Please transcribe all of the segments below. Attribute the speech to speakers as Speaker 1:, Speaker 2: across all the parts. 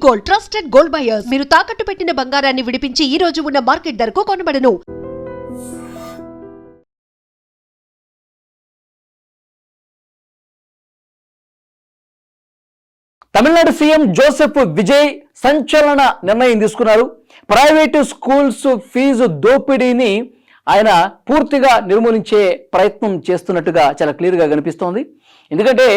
Speaker 1: Gold, trusted gold buyers. మీరు తాకట్టు పెట్టిన బంగారాన్ని విడిపించి ఈ రోజు ఉన్న మార్కెట్ ధరకు కొనబడను.
Speaker 2: తమిళనాడు సీఎం జోసెఫ్ విజయ్ సంచలన నిర్ణయం తీసుకున్నారు. ప్రైవేటు స్కూల్స్ ఫీజు దోపిడీని ఆయన పూర్తిగా నిర్మూలించే ప్రయత్నం చేస్తున్నట్టుగా చాలా క్లియర్గా కనిపిస్తోంది. ఎందుకంటే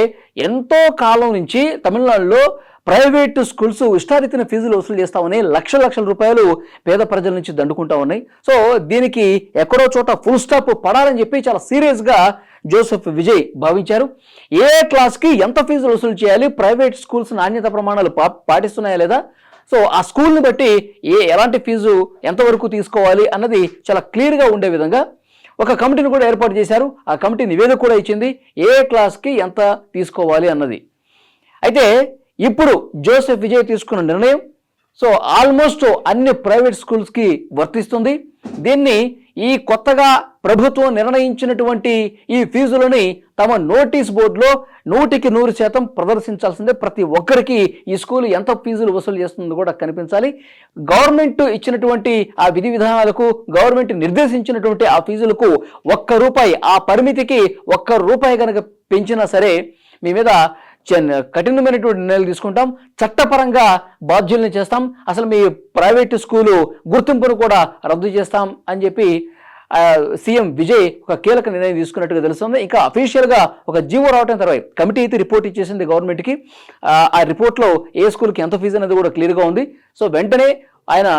Speaker 2: ఎంతో కాలం నుంచి తమిళనాడులో ప్రైవేటు స్కూల్స్ ఇష్టారీతిన ఫీజులు వసూలు చేస్తూ ఉన్నాయి. లక్షల రూపాయలు పేద ప్రజల నుంచి దండుకుంటూ ఉన్నాయి. సో దీనికి ఎక్కడో చోట ఫుల్ స్టాప్ పడాలని చెప్పి చాలా సీరియస్గా జోసెఫ్ విజయ్ భావించారు. ఏ క్లాస్కి ఎంత ఫీజులు వసూలు చేయాలి, ప్రైవేట్ స్కూల్స్ నాణ్యత ప్రమాణాలు పాటిస్తున్నాయా లేదా, సో ఆ స్కూల్ని బట్టి ఎలాంటి ఫీజు ఎంతవరకు తీసుకోవాలి అన్నది చాలా క్లియర్గా ఉండే విధంగా ఒక కమిటీని కూడా ఏర్పాటు చేశారు. ఆ కమిటీ నివేదిక కూడా ఇచ్చింది ఏ క్లాస్కి ఎంత తీసుకోవాలి అన్నది. అయితే ఇప్పుడు జోసెఫ్ విజయ్ తీసుకున్న నిర్ణయం సో ఆల్మోస్ట్ అన్ని ప్రైవేట్ స్కూల్స్కి వర్తిస్తుంది. దీన్ని ఈ కొత్తగా ప్రభుత్వం నిర్ణయించినటువంటి ఈ ఫీజులని తమ నోటీస్ బోర్డులో 100% ప్రదర్శించాల్సిందే. ప్రతి ఒక్కరికి ఈ స్కూల్ ఎంత ఫీజులు వసూలు చేస్తుందో కూడా కనిపించాలి. గవర్నమెంట్ ఇచ్చినటువంటి ఆ విధి విధానాలకు, గవర్నమెంట్ నిర్దేశించినటువంటి ఆ ఫీజులకు ₹1 ఆ పరిమితికి ₹1 కనుక పెంచినా సరే మీ మీద కఠినమైనటువంటి నిర్ణయాలు తీసుకుంటాం, చట్టపరంగా బాధ్యుల్ని చేస్తాం, అసలు మీ ప్రైవేటు స్కూలు గుర్తింపును కూడా రద్దు చేస్తాం అని చెప్పి సీఎం విజయ్ ఒక కీలక నిర్ణయం తీసుకున్నట్టుగా తెలుస్తుంది. ఇంకా అఫీషియల్గా ఒక జీవో రావడం తర్వాత కమిటీ అయితే రిపోర్ట్ ఇచ్చేసింది గవర్నమెంట్కి. ఆ రిపోర్ట్లో ఏ స్కూల్కి ఎంత ఫీజు అనేది కూడా క్లియర్గా ఉంది. సో వెంటనే ఆయన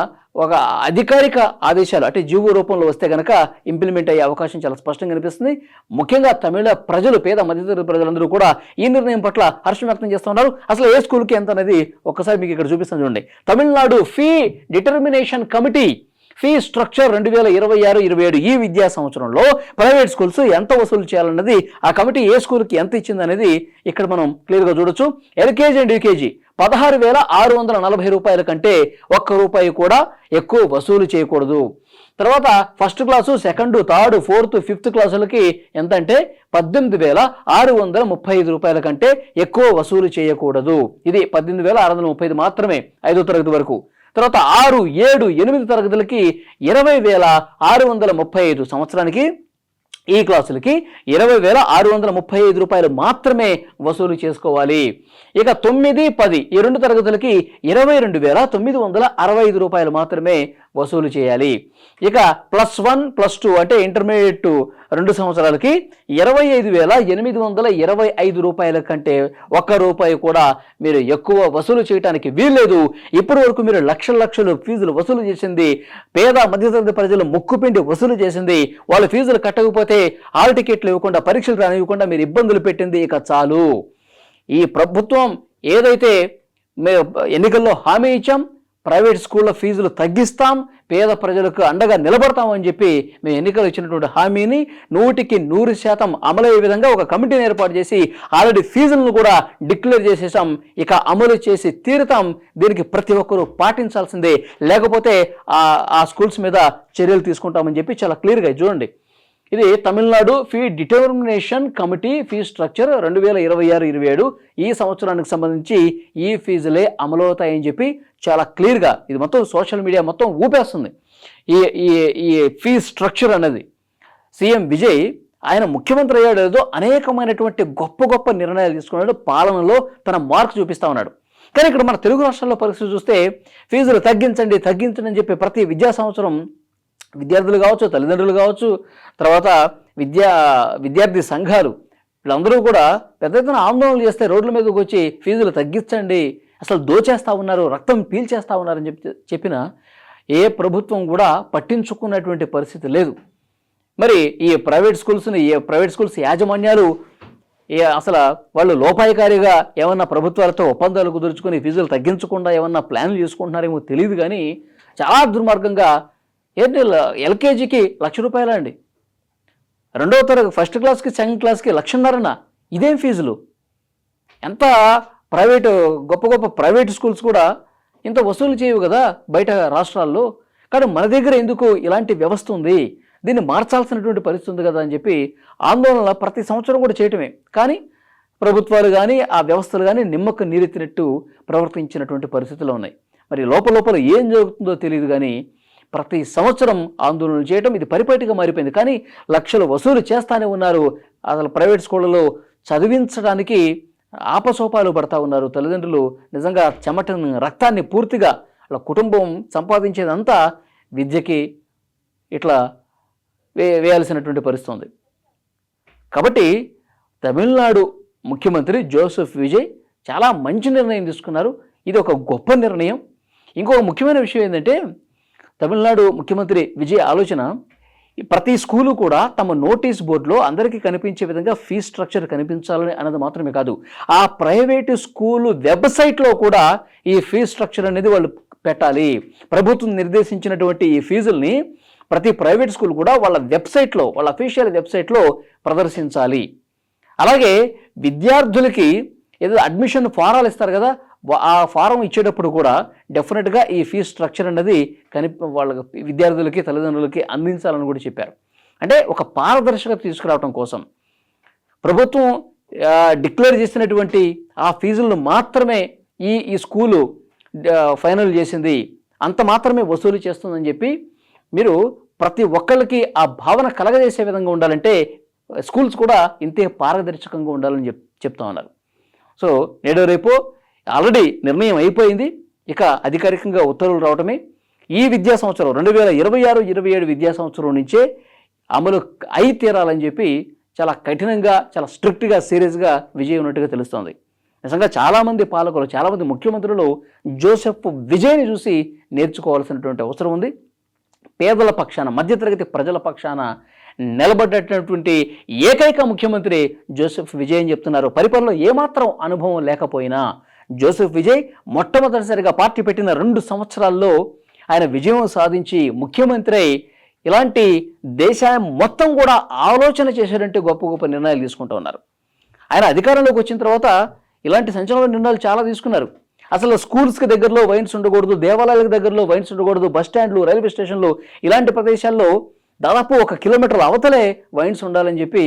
Speaker 2: ఒక అధికారిక ఆదేశాలు అంటే జీవో రూపంలో వస్తే కనుక ఇంప్లిమెంట్ అయ్యే అవకాశం చాలా స్పష్టంగా కనిపిస్తుంది. ముఖ్యంగా తమిళ ప్రజలు, పేద మధ్యతరగతి ప్రజలందరూ కూడా ఈ నిర్ణయం పట్ల హర్షం వ్యక్తం చేస్తూ ఉన్నారు. అసలు ఏ స్కూల్కి ఎంత అనేది ఒక్కసారి మీకు ఇక్కడ చూపిస్తాను చూడండి. Tamil Nadu fee determination committee fee structure 2026-27 ఈ విద్యా సంవత్సరంలో ప్రైవేట్ స్కూల్స్ ఎంత వసూలు చేయాలన్నది ఆ కమిటీ ఏ స్కూల్కి ఎంత ఇచ్చింది అనేది ఇక్కడ మనం క్లియర్గా చూడొచ్చు. ఎల్కేజీ అండ్ యూకేజీ ₹16,640 కంటే ₹1 కూడా ఎక్కువ వసూలు చేయకూడదు. తర్వాత first class, second, third, fourth, fifth క్లాసులకి ఎంత అంటే ₹18,635 కంటే ఎక్కువ వసూలు చేయకూడదు. ఇది 18,635 మాత్రమే 5వ తరగతి వరకు. తర్వాత 6, 7, 8 తరగతులకి ₹20,635 సంవత్సరానికి. ఈ క్లాసులకి ₹20,635 మాత్రమే వసూలు చేసుకోవాలి. ఇక 9, 10 ఈ 2 తరగతులకి ₹22,965 మాత్రమే వసూలు చేయాలి. ఇక +1, +2 అంటే ఇంటర్మీడియట్ 2 సంవత్సరాలకి ₹25,825 కంటే ₹1 కూడా మీరు ఎక్కువ వసూలు చేయడానికి వీల్లేదు. ఇప్పటి వరకు మీరు లక్షల ఫీజులు వసూలు చేసింది, పేద మధ్యతరగతి ప్రజలు ముక్కుపిండి వసూలు చేసింది, వాళ్ళ ఫీజులు కట్టకపోతే హాల్ టికెట్లు ఇవ్వకుండా, పరీక్షలు రానివ్వకుండా మీరు ఇబ్బందులు పెట్టింది ఇక చాలు. ఈ ప్రభుత్వం ఏదైతే ఎన్నికల్లో హామీ ఇచ్చాం, ప్రైవేట్ స్కూళ్ళ ఫీజులు తగ్గిస్తాం, పేద ప్రజలకు అండగా నిలబడతామని చెప్పి మేము ఎన్నికలు ఇచ్చినటువంటి హామీని 100% అమలయ్యే విధంగా ఒక కమిటీని ఏర్పాటు చేసి ఆల్రెడీ ఫీజులను కూడా డిక్లేర్ చేసేసాం. ఇక అమలు చేసి తీరుతాం. దీనికి ప్రతి ఒక్కరూ పాటించాల్సిందే, లేకపోతే ఆ స్కూల్స్ మీద చర్యలు తీసుకుంటామని చెప్పి చాలా క్లియర్గా చూడండి. ఇది Tamil Nadu fee determination committee fee structure 2026-27 ఈ సంవత్సరానికి సంబంధించి ఈ ఫీజులే అమలవుతాయని చెప్పి చాలా క్లియర్గా ఇది మొత్తం సోషల్ మీడియా మొత్తం ఊపేస్తుంది. ఈ ఫీ స్ట్రక్చర్ అనేది సీఎం విజయ్ ఆయన ముఖ్యమంత్రి అయ్యాడేదో అనేకమైనటువంటి గొప్ప నిర్ణయాలు తీసుకున్నాడు, పాలనలో తన మార్క్ చూపిస్తూ ఉన్నాడు. కానీ ఇక్కడ మన తెలుగు రాష్ట్రాల్లో పరిస్థితి చూస్తే ఫీజులు తగ్గించండి అని చెప్పి ప్రతి విద్యా సంవత్సరం విద్యార్థులు కావచ్చు, తల్లిదండ్రులు కావచ్చు, తర్వాత విద్యార్థి సంఘాలు వీళ్ళందరూ కూడా పెద్ద ఎత్తున ఆందోళనలు చేస్తే రోడ్ల మీదకి వచ్చి ఫీజులు తగ్గించండి, అసలు దోచేస్తూ ఉన్నారు, రక్తం పీల్చేస్తూ ఉన్నారని చెప్పిన ఏ ప్రభుత్వం కూడా పట్టించుకున్నటువంటి పరిస్థితి లేదు. మరి ఈ ప్రైవేట్ స్కూల్స్ యాజమాన్యాలు అసలు వాళ్ళు లోపాయకారిగా ఏమన్నా ప్రభుత్వాలతో ఒప్పందాలు కుదుర్చుకొని ఫీజులు తగ్గించకుండా ఏమన్నా ప్లాన్లు చేసుకుంటున్నారేమో తెలియదు. కానీ చాలా దుర్మార్గంగా ఎల్కేజీకి ₹1,00,000 అండి, 2వ తరగతి ఫస్ట్ క్లాస్కి, సెకండ్ క్లాస్కి ₹1,50,000. ఇదేం ఫీజులు? ఎంత గొప్ప ప్రైవేట్ స్కూల్స్ కూడా ఇంత వసూలు చేయవు కదా బయట రాష్ట్రాల్లో. కానీ మన దగ్గర ఎందుకు ఇలాంటి వ్యవస్థ ఉంది, దీన్ని మార్చాల్సినటువంటి పరిస్థితి ఉంది కదా అని చెప్పి ఆందోళన ప్రతి సంవత్సరం కూడా చేయటమే. కానీ ప్రభుత్వాలు కానీ ఆ వ్యవస్థలు కానీ నిమ్మకు నీరెత్తినట్టు ప్రవర్తించినటువంటి పరిస్థితులు ఉన్నాయి. మరి లోపల ఏం జరుగుతుందో తెలియదు కానీ ప్రతి సంవత్సరం ఆందోళన చేయడం ఇది పరిపాటిగా మారిపోయింది. కానీ లక్షలు వసూలు చేస్తానే ఉన్నారు. అసలు ప్రైవేట్ స్కూళ్ళలో చదివించడానికి ఆపసోపాలు పడతా ఉన్నారు తల్లిదండ్రులు. నిజంగా చెమటని రక్తాన్ని పూర్తిగా వాళ్ళ కుటుంబం సంపాదించేదంతా విద్యకి ఇట్లా వేయాల్సినటువంటి పరిస్థితి ఉంది. కాబట్టి తమిళనాడు ముఖ్యమంత్రి జోసెఫ్ విజయ్ చాలా మంచి నిర్ణయం తీసుకున్నారు. ఇది ఒక గొప్ప నిర్ణయం. ఇంకొక ముఖ్యమైన విషయం ఏంటంటే తమిళనాడు ముఖ్యమంత్రి విజయ్ ఆలోచన ప్రతి స్కూలు కూడా తమ నోటీస్ బోర్డులో అందరికీ కనిపించే విధంగా ఫీజ్ స్ట్రక్చర్ కనిపించాలని అన్నది మాత్రమే కాదు, ఆ ప్రైవేటు స్కూలు వెబ్సైట్లో కూడా ఈ ఫీజ్ స్ట్రక్చర్ అనేది వాళ్ళు పెట్టాలి. ప్రభుత్వం నిర్దేశించినటువంటి ఈ ఫీజుల్ని ప్రతి ప్రైవేట్ స్కూల్ కూడా వాళ్ళ వెబ్సైట్లో, వాళ్ళ అఫీషియల్ వెబ్సైట్లో ప్రదర్శించాలి. అలాగే విద్యార్థులకి ఏదో అడ్మిషన్ ఫారాలు ఇస్తారు కదా, ఆ ఫారం ఇచ్చేటప్పుడు కూడా డెఫినెట్గా ఈ ఫీజ్ స్ట్రక్చర్ అనేది వాళ్ళ విద్యార్థులకి తల్లిదండ్రులకి అందించాలని కూడా చెప్పారు. అంటే ఒక పారదర్శకత తీసుకురావడం కోసం ప్రభుత్వం డిక్లేర్ చేసినటువంటి ఆ ఫీజులను మాత్రమే ఈ స్కూలు ఫైనల్ చేసింది, అంత మాత్రమే వసూలు చేస్తుందని చెప్పి మీరు ప్రతి ఒక్కళ్ళకి ఆ భావన కలగజేసే విధంగా ఉండాలంటే స్కూల్స్ కూడా ఇంతే పారదర్శకంగా ఉండాలని చెప్తా ఉన్నారు. సో నేడు రేపు ఆల్రెడీ నిర్ణయం అయిపోయింది, ఇక అధికారికంగా ఉత్తర్వులు రావటమే. ఈ విద్యా సంవత్సరం 2026-27 విద్యా సంవత్సరం నుంచే అమలు అయి తీరాలని చెప్పి చాలా కఠినంగా, చాలా స్ట్రిక్ట్గా, సీరియస్గా విజయ్ ఉన్నట్టుగా తెలుస్తోంది. నిజంగా చాలామంది పాలకులు, చాలామంది ముఖ్యమంత్రులు జోసెఫ్ విజయ్ని చూసి నేర్చుకోవాల్సినటువంటి అవసరం ఉంది. పేదల పక్షాన, మధ్యతరగతి ప్రజల పక్షాన నిలబడ్డటువంటి ఏకైక ముఖ్యమంత్రి జోసెఫ్ విజయ్ అని చెప్తున్నారు. పరిపాలనలో ఏమాత్రం అనుభవం లేకపోయినా జోసెఫ్ విజయ్ మొట్టమొదటిసారిగా పార్టీ పెట్టిన 2 సంవత్సరాల్లో ఆయన విజయం సాధించి ముఖ్యమంత్రి అయి ఇలాంటి దేశం మొత్తం కూడా ఆలోచన చేసేటంటే గొప్ప గొప్ప నిర్ణయాలు తీసుకుంటూ ఉన్నారు. ఆయన అధికారంలోకి వచ్చిన తర్వాత ఇలాంటి సంచలన నిర్ణయాలు చాలా తీసుకున్నారు. అసలు స్కూల్స్కి దగ్గరలో వైన్స్ ఉండకూడదు, దేవాలయాలకు దగ్గరలో వైన్స్ ఉండకూడదు, బస్ స్టాండ్లు, రైల్వే స్టేషన్లు ఇలాంటి ప్రదేశాల్లో దాదాపు 1 కిలోమీటర్ల అవతలే వైన్స్ ఉండాలని చెప్పి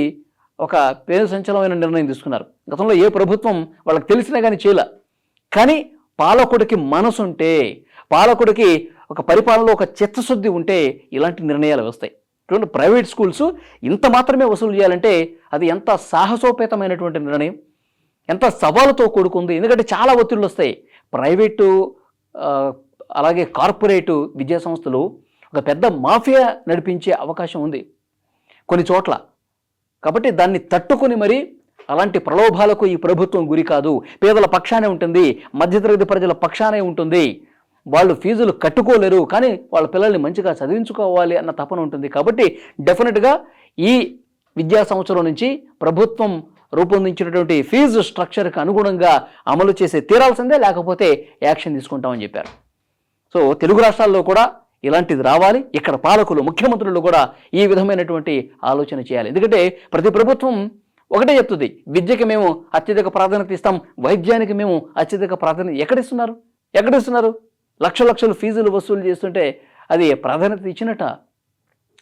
Speaker 2: ఒక పేరు సంచలనమైన నిర్ణయం తీసుకున్నారు. గతంలో ఏ ప్రభుత్వం వాళ్ళకి తెలిసినా కానీ చేయలే. కానీ పాలకుడికి మనసు ఉంటే, పాలకుడికి ఒక పరిపాలనలో ఒక చిత్తశుద్ధి ఉంటే ఇలాంటి నిర్ణయాలు వస్తాయి. ఇటువంటి ప్రైవేట్ స్కూల్స్ ఇంత మాత్రమే వసూలు చేయాలంటే అది ఎంత సాహసోపేతమైనటువంటి నిర్ణయం, ఎంత సవాలుతో కూడుకుంది. ఎందుకంటే చాలా ఒత్తిళ్ళు వస్తాయి. ప్రైవేటు అలాగే కార్పొరేటు విద్యా సంస్థలు ఒక పెద్ద మాఫియా నడిపించే అవకాశం ఉంది కొన్ని చోట్ల. కాబట్టి దాన్ని తట్టుకొని మరి అలాంటి ప్రలోభాలకు ఈ ప్రభుత్వం గురి కాదు. పేదల పక్షానే ఉంటుంది, మధ్యతరగతి ప్రజల పక్షానే ఉంటుంది. వాళ్ళు ఫీజులు కట్టుకోలేరు, కానీ వాళ్ళ పిల్లల్ని మంచిగా చదివించుకోవాలి అన్న తపన ఉంటుంది. కాబట్టి డెఫినెట్గా ఈ విద్యా సంవత్సరం నుంచి ప్రభుత్వం రూపొందించినటువంటి ఫీజు స్ట్రక్చర్కి అనుగుణంగా అమలు చేసి తీరాల్సిందే, లేకపోతే యాక్షన్ తీసుకుంటామని చెప్పారు. సో తెలుగు రాష్ట్రాల్లో కూడా ఇలాంటిది రావాలి. ఇక్కడ పాలకులు, ముఖ్యమంత్రులు కూడా ఈ విధమైనటువంటి ఆలోచన చేయాలి. ఎందుకంటే ప్రతి ప్రభుత్వం ఒకటే చెప్తుంది, విద్యకి మేము అత్యధిక ప్రాధాన్యత ఇస్తాం, వైద్యానికి మేము అత్యధిక ప్రాధాన్యత ఎక్కడిస్తున్నారు? లక్షలు ఫీజులు వసూలు చేస్తుంటే అది ప్రాధాన్యత ఇచ్చినట్ట?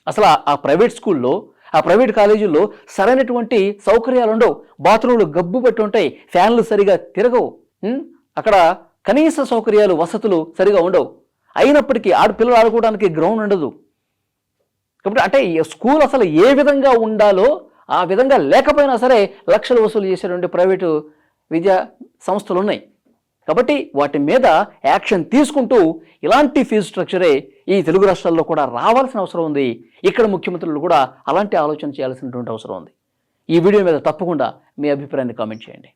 Speaker 2: అసలు ఆ ప్రైవేట్ స్కూల్లో, ఆ ప్రైవేట్ కాలేజీల్లో సరైనటువంటి సౌకర్యాలు ఉండవు. బాత్రూంలు గబ్బు పెట్టి ఉంటాయి, ఫ్యాన్లు సరిగా తిరగవు, అక్కడ కనీస సౌకర్యాలు, వసతులు సరిగా ఉండవు. అయినప్పటికీ పిల్లలు ఆడుకోవడానికి గ్రౌండ్ ఉండదు. కాబట్టి అంటే స్కూల్ అసలు ఏ విధంగా ఉండాలో ఆ విధంగా లేకపోయినా సరే లక్షలు వసూలు చేసేటువంటి ప్రైవేటు విద్యా సంస్థలు ఉన్నాయి. కాబట్టి వాటి మీద యాక్షన్ తీసుకుంటూ ఇలాంటి ఫీజు స్ట్రక్చరే ఈ తెలుగు రాష్ట్రాల్లో కూడా రావాల్సిన అవసరం ఉంది. ఇక్కడ ముఖ్యమంత్రులు కూడా అలాంటి ఆలోచన చేయాల్సినటువంటి అవసరం ఉంది. ఈ వీడియో మీద తప్పకుండా మీ అభిప్రాయాన్ని కామెంట్ చేయండి.